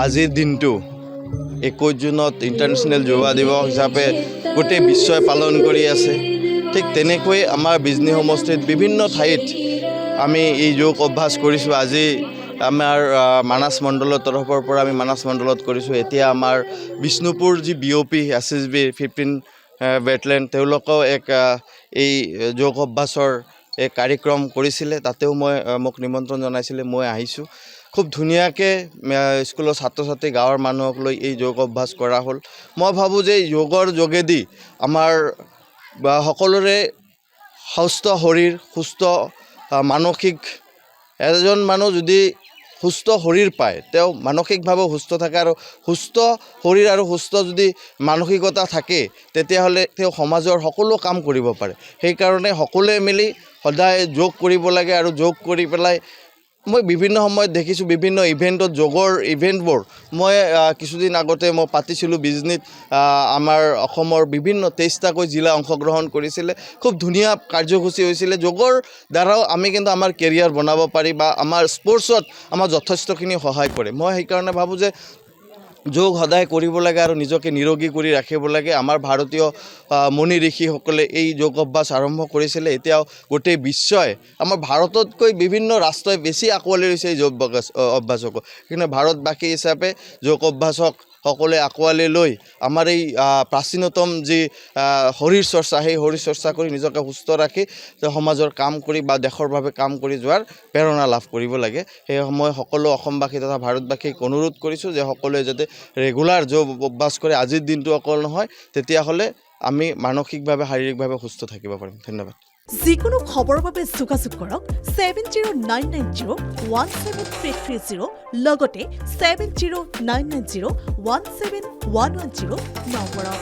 আজিৰ দিনটো 21 জুনত ইণ্টাৰনেশ্যনেল যোগা দিৱস হিচাপে গোটেই বিশ্বই পালন কৰি আছে। ঠিক তেনেকৈ আমাৰ বিজনী সমষ্টিত বিভিন্ন ঠাইত আমি এই যোগ অভ্যাস কৰিছোঁ। আজি আমাৰ মানাস মণ্ডলৰ তৰফৰ পৰা আমি মানাস মণ্ডলত কৰিছোঁ। এতিয়া আমাৰ বিষ্ণুপুৰ যি BOP SSB 15 বেটেলিয়ন তেওঁলোকেও এই যোগ অভ্যাসৰ এক কাৰ্যক্ৰম কৰিছিলে। তাতেও মোক নিমন্ত্ৰণ জনাইছিলে, মই আহিছোঁ। খুব ধুনীয়াকৈ স্কুলৰ ছাত্ৰ ছাত্ৰী গাঁৱৰ মানুহক লৈ এই যোগ অভ্যাস কৰা হ'ল। মই ভাবোঁ যে যোগৰ যোগেদি আমাৰ সকলোৰে সুস্থ শৰীৰ, সুস্থ মানসিক, এজন মানুহ যদি সুস্থ শৰীৰ পায় তেওঁ মানসিকভাৱেও সুস্থ থাকে, আৰু সুস্থ শৰীৰ আৰু সুস্থ যদি মানসিকতা থাকে তেতিয়াহ'লে তেওঁ সমাজৰ সকলো কাম কৰিব পাৰে। সেইকাৰণে সকলোৱে মিলি সদায় যোগ কৰিব লাগে। আৰু যোগ কৰি পেলাই মই বিভিন্ন সময়ত দেখিছোঁ বিভিন্ন ইভেণ্টত যোগৰ ইভেণ্টবোৰ মই কিছুদিন আগতে মই পাতিছিলোঁ বিজনীত। আমাৰ অসমৰ বিভিন্ন 23টাকৈ জিলা অংশগ্ৰহণ কৰিছিলে। খুব ধুনীয়া কাৰ্যসূচী হৈছিলে। যোগৰ দ্বাৰাও আমি কিন্তু আমাৰ কেৰিয়াৰ বনাব পাৰি বা আমাৰ স্পৰ্টছত আমাৰ যথেষ্টখিনি সহায় কৰে। মই সেইকাৰণে ভাবোঁ যে যোগ সদায় কৰিব লাগে আৰু নিজকে নিৰোগী কৰি ৰাখিব লাগে। আমাৰ ভাৰতীয় মুনি ঋষিসকলে এই যোগ অভ্যাস আৰম্ভ কৰিছিলে। এতিয়াও গোটেই বিশ্বই, আমাৰ ভাৰততকৈ বিভিন্ন ৰাষ্ট্ৰই বেছি আঁকোৱালি লৈছে এই যোগ অভ্যাসক। কিন্তু ভাৰতবাসী হিচাপে যোগ অভ্যাসক সকলোৱে আঁকোৱালি লৈ আমাৰ এই প্ৰাচীনতম যি শৰীৰ চৰ্চা, সেই শৰীৰ চৰ্চা কৰি নিজকে সুস্থ ৰাখি সমাজৰ কাম কৰি বা দেশৰ বাবে কাম কৰি যোৱাৰ প্ৰেৰণা লাভ কৰিব লাগে। সেই মই সকলো অসমবাসী তথা ভাৰতবাসীক অনুৰোধ কৰিছোঁ যে সকলোৱে যাতে ৰেগুলাৰ যোগ অভ্যাস কৰে। আজিৰ দিনটো অকল নহয়, তেতিয়াহ'লে আমি মানসিকভাৱে শাৰীৰিকভাৱে সুস্থ থাকিব পাৰিম। ধন্যবাদ। যিকোনো খবৰৰ বাবে যোগাযোগ কৰক 7099017330 লগতে 7099017110 নম্বৰত।